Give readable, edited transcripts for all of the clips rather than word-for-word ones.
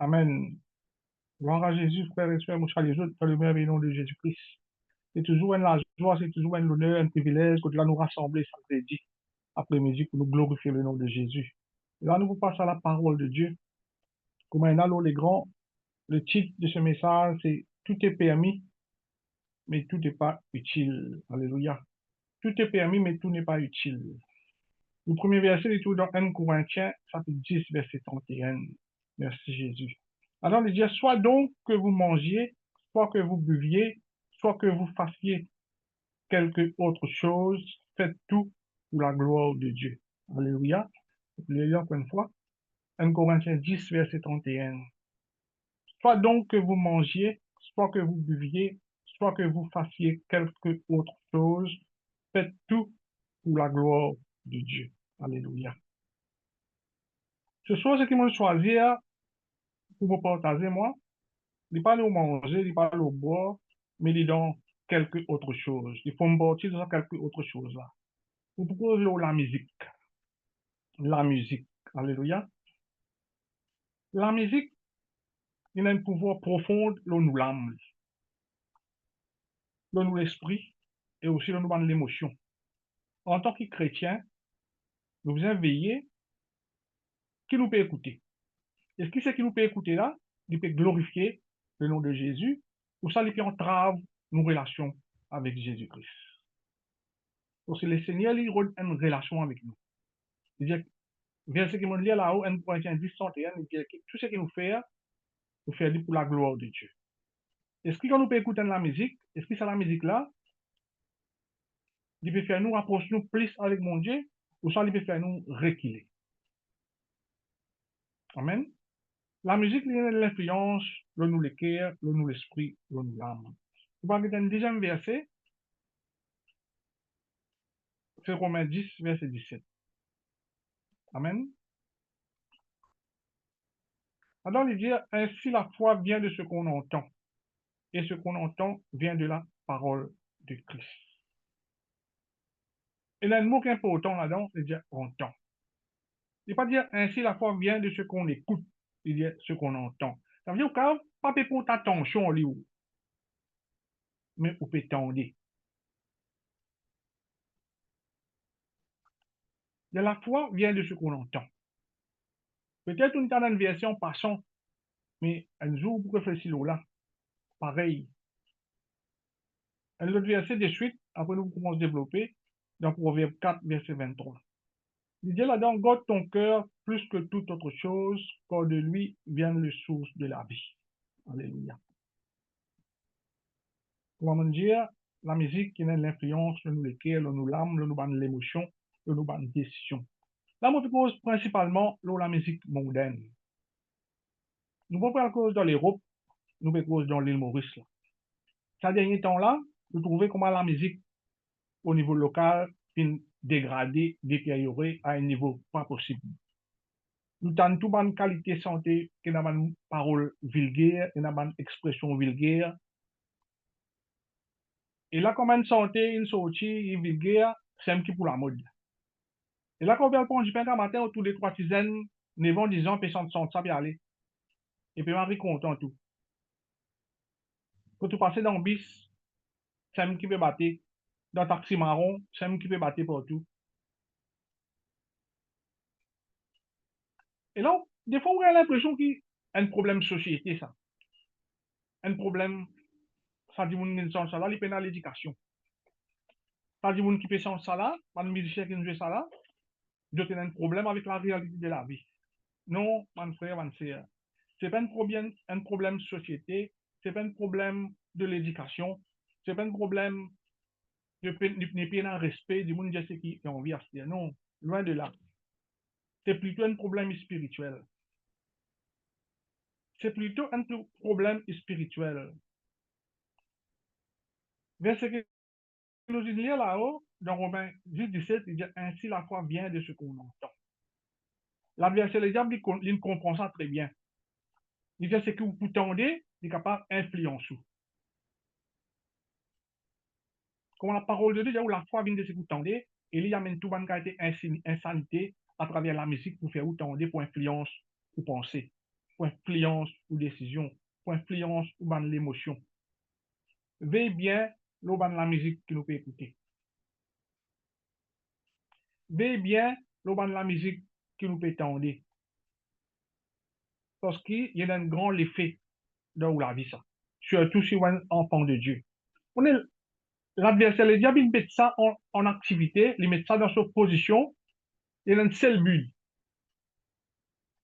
Amen. Gloire à Jésus, frères et sœurs, mon cher les autres, dans le merveilleux nom de Jésus-Christ. C'est toujours une la joie, c'est toujours un honneur, un privilège que de là nous rassembler samedi après-midi pour nous glorifier le nom de Jésus. Et là, nous vous passons à la parole de Dieu. Comme un allô les grands, le titre de ce message, c'est Tout est permis, mais tout n'est pas utile. Alléluia. Tout est permis, mais tout n'est pas utile. Le premier verset est tout dans 1 Corinthiens, chapitre 10, verset 31. Merci Jésus. Alors, il dit, soit donc que vous mangiez, soit que vous buviez, soit que vous fassiez quelque autre chose, faites tout pour la gloire de Dieu. Alléluia. Je vais lire encore une fois. 1 Corinthiens 10, verset 31. Soit donc que vous mangiez, soit que vous buviez, soit que vous fassiez quelque autre chose, faites tout pour la gloire de Dieu. Alléluia. Ce soir, ce qui m'ont choisi pour vous partager, moi, il parle au manger, il parle au boire, mais il dans quelque autre chose. Il faut me partir dans quelque autre chose là. Vous proposez la musique. La musique. Alléluia. La musique, il a un pouvoir profond dans nous l'âme, dans nous l'esprit et aussi dans nous l'émotion. En tant que chrétien, nous devons veiller qui nous peut écouter. Et ce qui c'est qui nous peut écouter là, il peut glorifier le nom de Jésus, ou ça, il peut entrave nos relations avec Jésus-Christ. Parce que le Seigneur, il a une relation avec nous. C'est-à-dire, verset qui m'a dit là-haut, 1 Corinthiens 10, 31, il dit que tout ce qu'il nous fait pour la gloire de Dieu. Est-ce que quand nous peut écouter la musique, est-ce que c'est la musique là, il peut faire nous rapprocher nous plus avec mon Dieu, ou ça, il peut faire nous reculer. Amen. La musique, il y a l'influence, le nous le cœur, le nous l'esprit, le nous l'âme. Vous voyez dans le deuxième verset, c'est Romains 10, verset 17. Amen. Alors, il dit, ainsi la foi vient de ce qu'on entend, et ce qu'on entend vient de la parole de Christ. Et là, le mot qui est important là-dedans, c'est dire entend. Il ne pas dire ainsi la foi vient de ce qu'on écoute, il dit ce qu'on entend. Ça veut dire que pas pour ta attention, mais au peut tendre. La foi vient de ce qu'on entend. Peut-être une dans une version passant, mais un jour pour réfléchir là, pareil. Un autre verset de suite, après nous commençons à développer, dans Proverbe 4, verset 23. Il dit là-dedans, garde ton cœur plus que toute autre chose, car de lui vient le source de la vie. Alléluia. Comment dire, la musique qui a l'influence, le nous le cœur, le nous l'âme, le nous ban l'émotion, le nous ban décision. Là, on pose principalement la musique mondaine. Nous ne pouvons pas cause dans l'Europe, nous pouvons cause dans l'île Maurice. Là. Ces derniers temps-là, nous trouvons comment la musique au niveau local est dégradée, détériorée à un niveau pas possible. Nous avons toute une qualité de santé, qui n'a pas une parole vulgaire, qui n'a pas une expression vulgaire. Et là, comme une santé, une sortie vulgaire, c'est un petit pour la mode. Et là, quand on vient pour du pain à matin, autour des 3 tisanes, 9 ans, 10 ans, personne ne ça bien aller. Et puis, Marie content tout. Quand tu passes dans le bis, c'est un qui peut battre. Dans le taxi marron, c'est un qui peut battre partout. Et là, des fois, on a l'impression qu'il y a un problème de société, ça. Un problème, ça dit, mon ça là, il peine à l'éducation. Ça dit, mon qui peut changer ça là, pas de musicien qui nous joue ça là, d'autres ont un problème avec la réalité de la vie. Non, mon frère, mon sœur. C'est pas un problème de société, c'est pas un problème de l'éducation, c'est pas un problème de ne pas un respect du monde qui ont envie à se dire. Non, loin de là. C'est plutôt un problème spirituel. C'est plutôt un problème spirituel. Verset que nous dit là-haut, dans Romains 10, 17, il dit ainsi la foi vient de ce qu'on entend. L'adversaire, le diable, il comprend ça très bien. Il dit c'est que vous tendez, il est capable d'influencer. Comme la parole de Dieu, où la foi vient de ce que vous tendez, et il y amène tout le qualité insanité à travers la musique pour faire vous tendez, pour influence, pour penser. pour influence ou décision, pour influence ou ban l'émotion. Veille bien l'eau ban la musique que nous peut écouter. Veille bien l'eau ban la musique que nous peut entendre. Parce qu'il y a un grand effet dans la vie, ça. Surtout si on est un enfant de Dieu. On est l'adversaire, le diable, il met ça en activité, il met ça dans sa position, il a un seul but.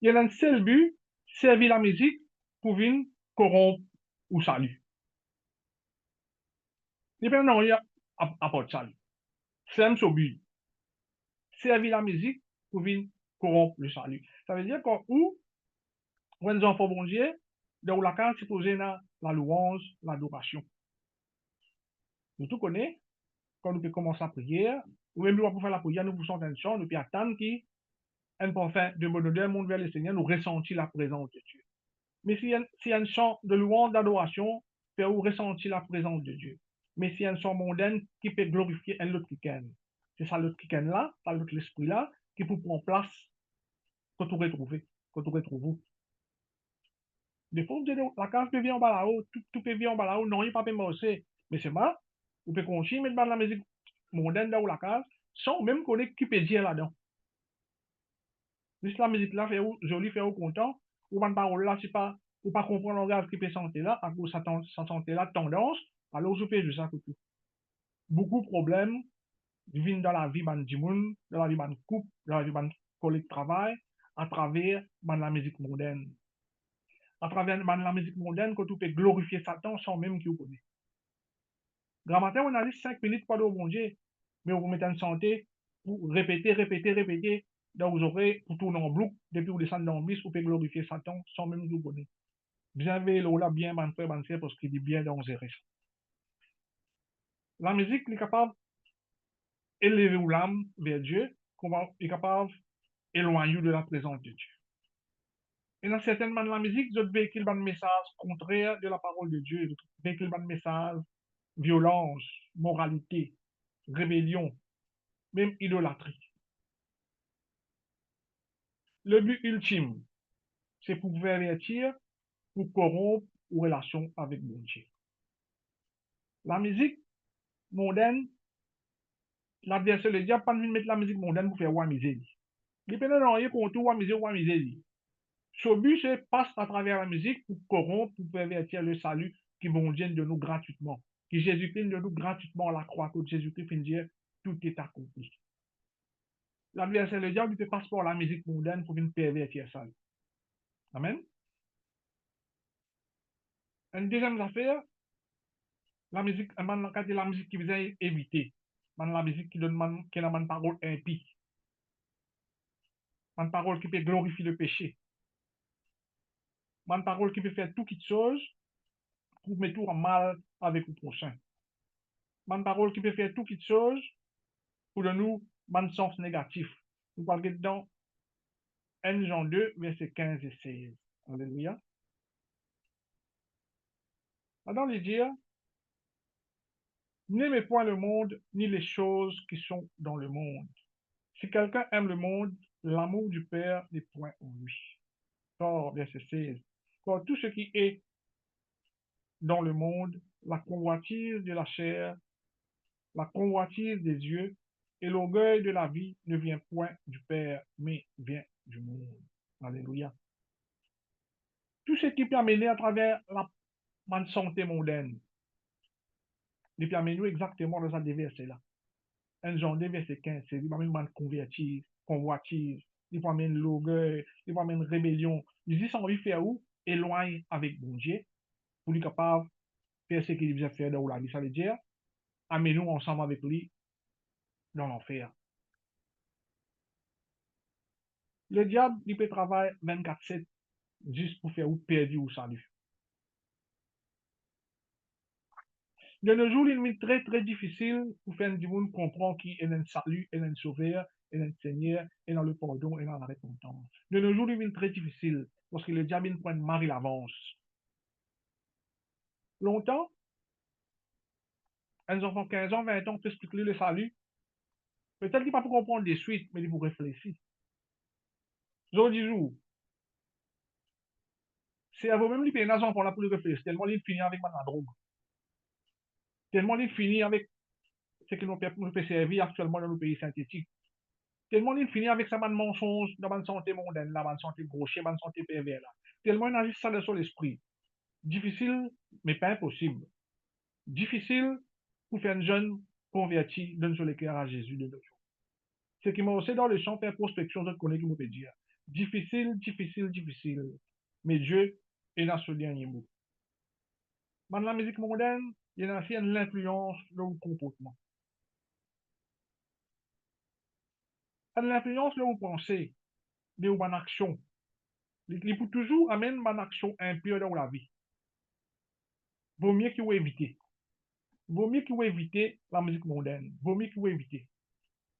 Il a un seul but, servir la musique pour venir corrompre ou salut. Il n'y a pas rien à part ça. C'est un seul but. Servir la musique pour venir corrompre le salut. Ça veut dire qu'on ou les enfants bon Dieu, dans la case, c'est posé dans la louange, l'adoration. Nous tout connaissons, quand nous pouvons commencer la prière, ou même pour faire la prière, nous poussons un chant, nous pouvons attendre qu'il un parfum de bonheur, monde vers le Seigneur, nous ressentons la présence de Dieu. Mais s'il y a un chant de louange, d'adoration, fait vous ressentir la présence de Dieu. Mais s'il y a un chant mondain qui peut glorifier un autre week-end, c'est ça l'autre week-end là, ça l'autre l'esprit là, qui peut prendre place quand vous retrouvez, quand vous retrouvez. Des fois, la case peut venir en bas là-haut, tout peut venir en bas là-haut, non, il n'y a pas de marcher. Mais c'est mal, vous pouvez continuer, mettre de la musique mondaine dans la case, sans même connaître qui peut dire là-dedans. Juste la musique là, fait joli, fait content, ou pas de parole là, c'est pas, ou pas comprendre le langage qui peut sentir là, à cause de sa santé là, tendance, alors je fais juste ça que tout. Beaucoup de problèmes viennent dans la vie du monde, dans la vie de couple, dans la vie de collègue de travail, à travers la musique moderne. À travers la musique moderne, que tu peux glorifier Satan sans même qu'il vous connaisse. Grand matin, on a dit 5 minutes pour le bon Dieu, mais vous mettez en santé pour répéter, répéter, répéter dans vos oreilles, pour tourner en boucle, depuis vous descendez dans le bis, vous pouvez glorifier Satan sans même vous connaître. Bien veillez là, bien, ban frère, ban sœur, parce qu'il dit bien dans vos oreilles. La musique est capable d'élever l'âme vers Dieu, est capable d'éloigner de la présence de Dieu. Et dans certaines mains de la musique, d'autres véhiculent un message contraire de la parole de Dieu, d'autres véhiculent un message violence, moralité, rébellion, même idolâtrie. Le but ultime, c'est pour pervertir, pour corrompre ou relation avec mon Dieu. La musique mondaine, l'adversaire le diable, pas de mettre la musique mondaine pour faire ou miser. Il peut pas rien contre ou miser ou miser. Ce but, c'est passe à travers la musique pour corrompre, pour pervertir le salut qui vont dire de nous gratuitement. Qui Jésus-Christ de nous gratuitement à la croix, que Jésus-Christ finit dire tout est accompli. L'adversaire le diable, il peut passer par la musique mondaine pour venir pervertir ça. Amen. Une deuxième affaire, la musique, la musique qui vient éviter. La musique qui donne qui a une parole impie. Une parole qui peut glorifier le péché. Une parole qui peut faire tout quelque chose pour mettre tout en mal avec le prochain. Une parole qui peut faire tout quelque chose pour de nous un sens négatif. Nous parlons dans 1 Jean 2, versets 15 et 16. Alléluia. Dans les dire, n'aimez point le monde, ni les choses qui sont dans le monde. Si quelqu'un aime le monde, l'amour du Père n'est point en lui. Or, verset 16. Car tout ce qui est dans le monde, la convoitise de la chair, la convoitise des yeux et l'orgueil de la vie ne vient point du Père, mais vient du monde. Alléluia. Tout ce qui peut amener à travers la santé mondaine, il peut amener nous exactement dans ce verset-là. 1 Jean 2, verset 15, c'est il va même convertir, convoitise, il va amener l'orgueil, il va amener rébellion. Il dit, ça envie de faire où? Éloigne avec bon Dieu, pour lui capable de faire ce qu'il devait faire dans la vie. Ça veut dire, amenez-nous ensemble avec lui dans l'enfer. Le diable, il peut travailler 24/7 juste pour faire ou perdre ou salut. De nos jours, il est très, très difficile pour faire du monde comprendre qu'il est un salut, il est un sauveur, il est un Seigneur, il est dans le pardon, il est dans la repentance. De nos jours, il est très difficile parce que le diable, il prend une marée l'avance. Longtemps, un enfant 15 ans, 20 ans, peut expliquer le salut. Peut-être qu'il ne va pas comprendre des suites, mais il vous réfléchir. Jour du jour, C'est à vous-même, les enfants pour la pour le réfléchir, tellement ils finissent avec la drogue. Tellement ils finissent avec ce que nous peut servir actuellement dans nos pays synthétiques. Tellement il finit avec sa mensonge dans la santé mondaine, la santé gaucher, la santé pervers. Là. Tellement il agit ça dans son esprit. Difficile, mais pas impossible. Difficile pour faire un jeune converti donne sur l'éclair à Jésus de nos jours. Ce qui m'a aussi dans le champ, faire prospection, je connais qui me peut dire. Difficile, difficile, difficile. Mais Dieu est dans ce dernier mot. Dans la musique mondaine, il y a une l'influence de vos comportements. L'influence de vos pensées, de vos actions. Il peut toujours amener une action impure dans la vie. Vaut mieux qu'il vous éviter. Vaut mieux qu'il vous éviter la musique mondaine. Vaut mieux qu'il vous éviter.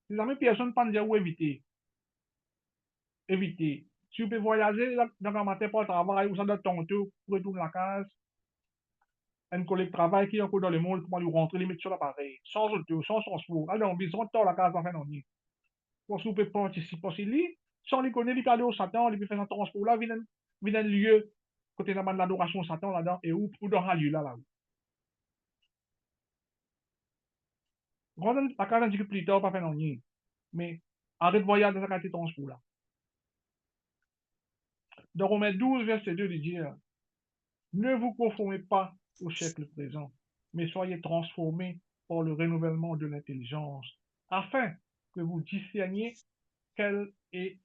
Si jamais personne ne peut dire où éviter, éviter. Si vous pouvez voyager dans le matin pour le travail, vous avez ton tour pour retourner à la case, un collègue de travail qui est encore dans le monde, comment lui rentrer, les mettre sur l'appareil, sans auto, sans transport. Alors, on besoin de la case en fin d'année. Parce que vous pouvez participer, parce qu'il lit, sans les connaître, il peut aller au Satan, il peut faire un transport là, vient un lieu, côté de l'adoration au Satan là-dedans, et où dans un lieu là. La case dit que plus tard, pas faire d'année. Mais arrête de voyager dans la qualité de transport là. Dans Romains 12, verset 2, il dit, ne vous conformez pas au siècle présent, mais soyez transformés par le renouvellement de l'intelligence, afin que vous discerniez quelle est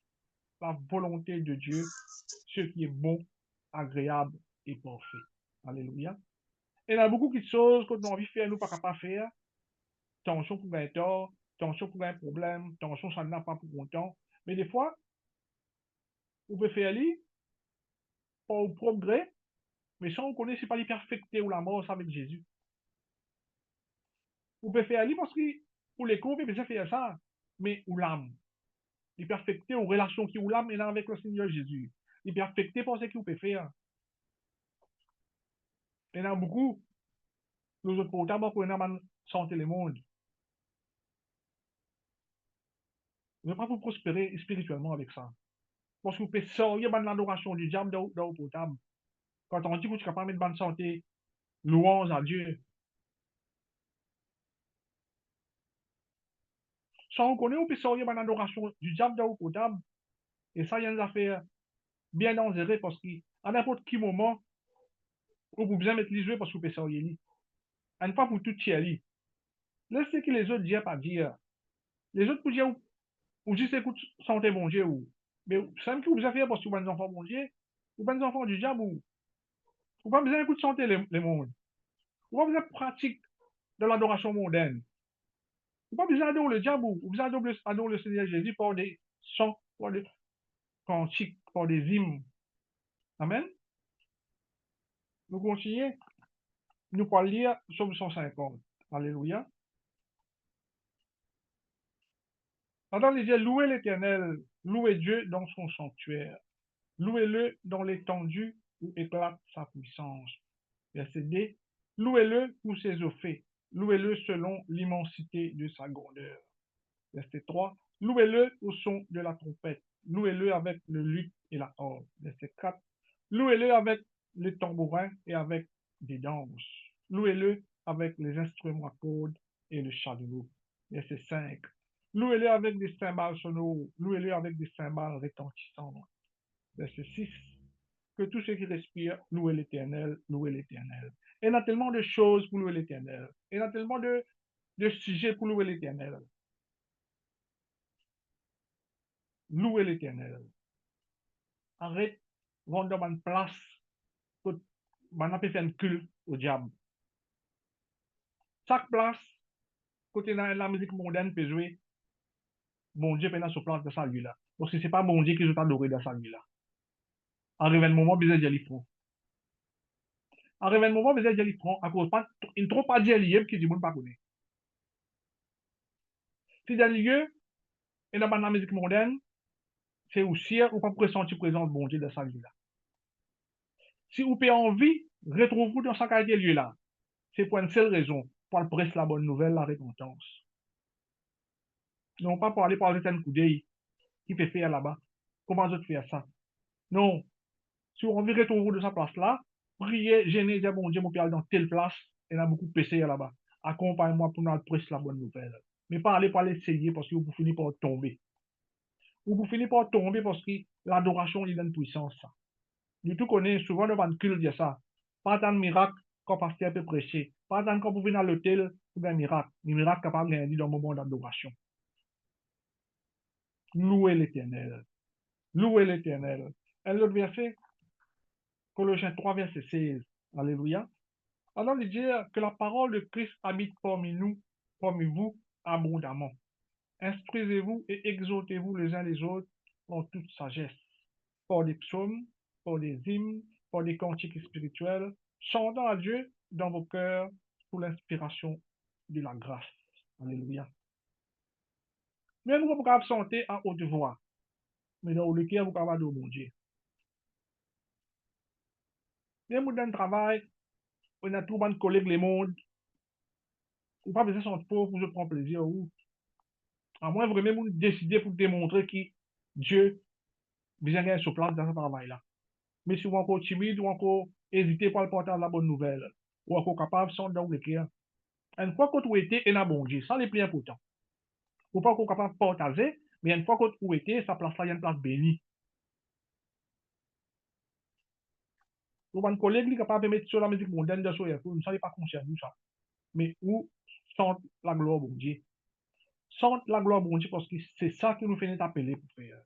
la volonté de Dieu, ce qui est bon, agréable et parfait. Alléluia. Et il y a beaucoup de choses que nous avons envie de faire, nous pas capable de faire. Tension pour un tort, tension pour un problème, tension ça n'a pas pour longtemps. Mais des fois, vous pouvez faire aller, pas au progrès, mais sans vous connaître, c'est pas les perfecter ou la mort avec Jésus. Vous pouvez faire aller parce que pour les cons, vous pouvez faire ça, mais ou l'âme. Les perfecter aux relations qui ou l'âme est là avec le Seigneur Jésus. Les perfecter pour ce que vous pouvez faire. Il y en a beaucoup, nous autres portables, pour une santé le monde. Vous ne pouvez pas vous prospérer spirituellement avec ça. Parce que vous pouvez sortir de l'adoration du diable dans le portable. Quand on dit que tu es capable de mettre bonne santé, louange à Dieu. Sans on connaît, on peut sortir de l'adoration du diable dans le portable. Et ça, il y a une affaire bien dangereuse parce qu'à n'importe quel moment, vous pouvez bien mettre les yeux parce que vous pouvez sortir. Et ne pas pour tout tiers. Laissez que les autres disent pas dire. Les autres pour dire, ou disent, écoute, santé bon Dieu, ou. Mais c'est même que vous avez fait parce que vous êtes des enfants bon Dieu, vous êtes des enfants du diable, ou. Vous n'avez pas besoin d'écouter santé les mondes. Vous n'avez pas besoin de pratique de l'adoration mondaine. Vous n'avez pas besoin d'adorer le diable, ou vous avez besoin d'adorer le Seigneur Jésus par des chants, par des cantiques, par des hymnes. Amen. Nous continuons. Nous allons lire Somme 150. Alléluia. Attends, il dit, louez l'Éternel, louez Dieu dans son sanctuaire. Louez-le dans l'étendue où éclate sa puissance. Verset D. Louez-le pour ses faits. Louez-le selon l'immensité de sa grandeur. Verset 3. Louez-le au son de la trompette. Louez-le avec le luth et la harpe. Verset 4. Louez-le avec le tambourin et avec des danses. Louez-le avec les instruments à cordes et le chalumeau. Verset 5. Louez-le avec des cymbales sonores. Louez-le avec des cymbales retentissantes. Verset 6. Que tous ceux qui respirent, louez l'Éternel, louez l'Éternel. Il y a tellement de choses pour louer l'Éternel. Il y a tellement de sujets pour louer l'Éternel. Louez l'Éternel. Arrête, vont dans une place que on peut faire un culte au diable. Chaque place, côté dans la musique mondaine peut jouer, bon Dieu peut dans ce place de salut-là. Parce que ce n'est pas bon Dieu qui je t'adore dans salut-là. Arrive un moment, besoin d'y aller franc. Arrive un moment, besoin d'y aller franc, à cause pas, il ne trouve pas d'y aller qui dit bon pas connaît. Si dans le lieu, et dans la musique mondaine, c'est aussi ou pas pressentir présence de bon Dieu dans sa vie là. Si vous avez envie, retrouvez-vous dans sa qualité lieu là. C'est pour une seule raison, pour le presse la bonne nouvelle, la repentance. Non pas pour aller par un coup d'œil qui fait faire là-bas. Comment je faire ça? Non. Si vous revirez toujours de sa place là, priez, gênez, dites bon Dieu, mon Père, dans telle place, il y a beaucoup de PC là-bas. Accompagne-moi pour nous prêcher la bonne nouvelle. Mais pas aller pas l'essayer parce que vous finissez par tomber. Vous finissez par tomber parce que l'adoration, il a une puissance. Ça. Du tout connaît, souvent le van culte dit ça. Pas tant de miracle quand pasteur peut prêcher. Pas tant quand vous venez à l'hôtel, vous avez un miracle. Un miracle capable de gagner dans le moment d'adoration. Louez l'éternel. Louez l'éternel. Un autre verset, Colossiens 3, verset 16. Alléluia. Alors, il dit que la parole de Christ habite parmi nous, parmi vous, abondamment. Instruisez-vous et exhortez-vous les uns les autres en toute sagesse, par des psaumes, par des hymnes, par des cantiques spirituels, chantant à Dieu dans vos cœurs sous l'inspiration de la grâce. Alléluia. Mais vous pouvez absenter à haute voix, mais dans le cœur, vous pouvez de mon Dieu. Mais vous dans le travail, on a tout le collègue le monde, ou pas besoin de son pauvre pour se prendre plaisir, ou à moins vraiment vous décider pour démontrer que Dieu besoin gagner sur place dans ce travail-là. Mais si vous êtes encore timide ou encore hésité pour le porter la bonne nouvelle, ou encore capable de sortir dans le cœur, une fois que vous êtes et bon Dieu, ça les plus important. Vous pas encore capable de partager, mais une fois que vous êtes, sa place là, il y a une place bénie. Vous avez un collègue qui est capable de mettre sur la musique mondaine de soya, vous ne savez pas concerné ça. Mais où sent la gloire bon Dieu? Sent la gloire bon Dieu parce que c'est ça qui nous fait appeler pour faire.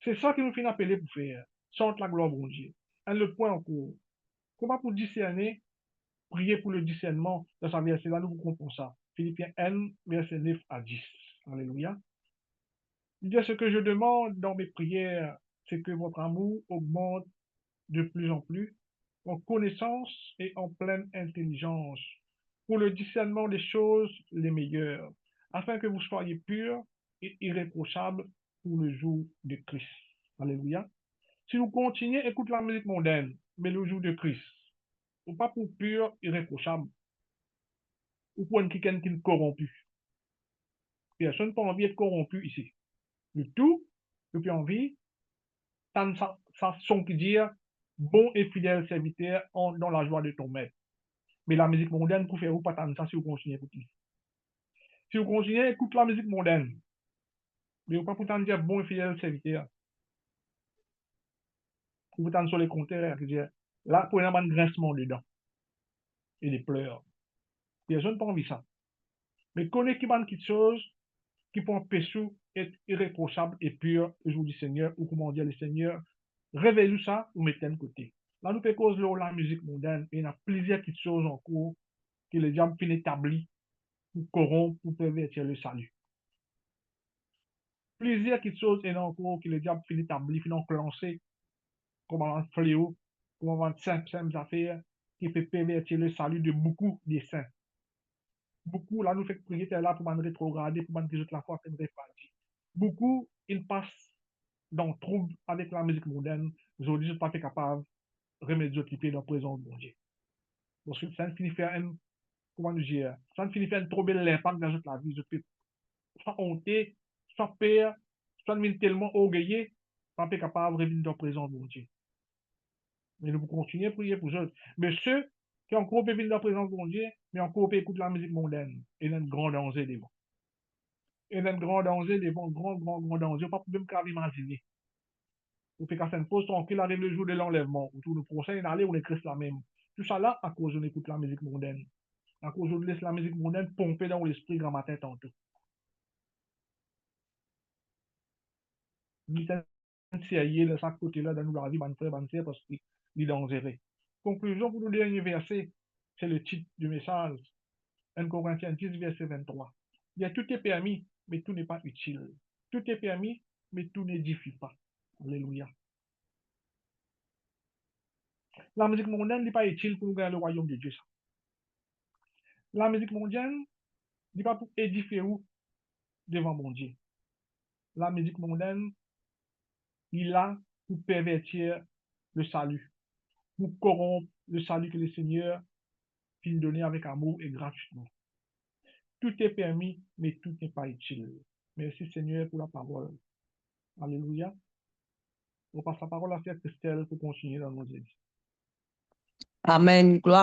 C'est ça qui nous fait appeler pour faire. Sent la gloire bon Dieu. Un autre point encore. Comment pour discerner, prier pour le discernement de sa verset là, nous vous comprenons ça. Philippiens 1, verset 9 à 10. Alléluia. Il dit ce que je demande dans mes prières, c'est que votre amour augmente de plus en plus en connaissance et en pleine intelligence pour le discernement des choses les meilleures, afin que vous soyez purs et irréprochables pour le jour de Christ. Alléluia. Si vous continuez, écoute la musique mondaine, mais le jour de Christ, ou pas pour pur, irréprochable, ou pour quelqu'un qui est corrompu. Personne n'a pas envie d'être corrompu ici. Du tout, depuis envie, tant ça son qui dit bon et fidèle serviteur dans la joie de ton maître. Mais la musique mondaine, pour faire vous pas tant ça si vous continuez à écouter. Si vous continuez, écoute la musique mondaine. Mais vous pas pour tant dire bon et fidèle serviteur. Vous tant sur les contraires, qui dire là, pour un grincement dedans et des pleurs. Personne n'a pas envie de ça. Mais connaît qui manque quelque chose qui peut empêcher être irréprochable et pur le jour du Seigneur, ou comment dire le Seigneur, révèle ça ou mettez de côté. Là, nous faisons cause de la musique moderne et il y a plusieurs petites choses en cours que les diable finit établi pour corrompre, pour pervertir le salut. Plusieurs petites choses en cours que les diable finit établi, finit enclencher comme un fléau, comme un simple affaires qui peut pervertir le salut de beaucoup des saints. Beaucoup, là, nous faisons prier là pour nous rétrograder, pour nous dire la foi, c'est beaucoup, ils passent dans le trouble avec la musique moderne. Aujourd'hui, je ne suis pas capable de remédier occuper dans la présence de mon Dieu. Parce que ça ne finit faire un, comment dire, ça ne finit faire un trop bel impact dans notre vie. Je peux soit honter, soit peur, soit devenir tellement orgueilleux, pas capable de revenir dans la présence de mon Dieu. Mais nous continuons à prier pour eux. Mais ceux qui ont encore venir dans la présence de mon Dieu, mais encore écouter la musique mondaine, il y a un grand danger devant. Il y a un grand danger devant, grand danger. Pas même qu'à imaginer. Ou fait qu'à faire une pause tranquille, arrive le jour de l'enlèvement, ou tout le prochain, aller, on écrit la même. Tout ça là, à cause on écoute la musique mondaine. À cause on laisse la musique mondaine pomper dans l'esprit grand matin tantôt. Il y a de chaque côté là, dans nous la vie, man frère, man sœur, parce qu'il est dangereux. Conclusion pour le dernier verset, c'est le titre du message. 1 Corinthiens 10, verset 23. Il y a tout est permis, mais tout n'est pas utile. Tout est permis, mais tout n'édifie pas. Alléluia. La musique mondaine n'est pas utile pour gagner le royaume de Dieu. Ça. La musique mondaine n'est pas pour édifier ou devant mon Dieu. La musique mondaine, il a pour pervertir le salut, pour corrompre le salut que le Seigneur finit donner avec amour et gratuitement. Tout est permis, mais tout n'est pas utile. Merci Seigneur pour la parole. Alléluia. On passe la parole à Frère Christelle pour continuer dans nos éditions. Amen. Gloire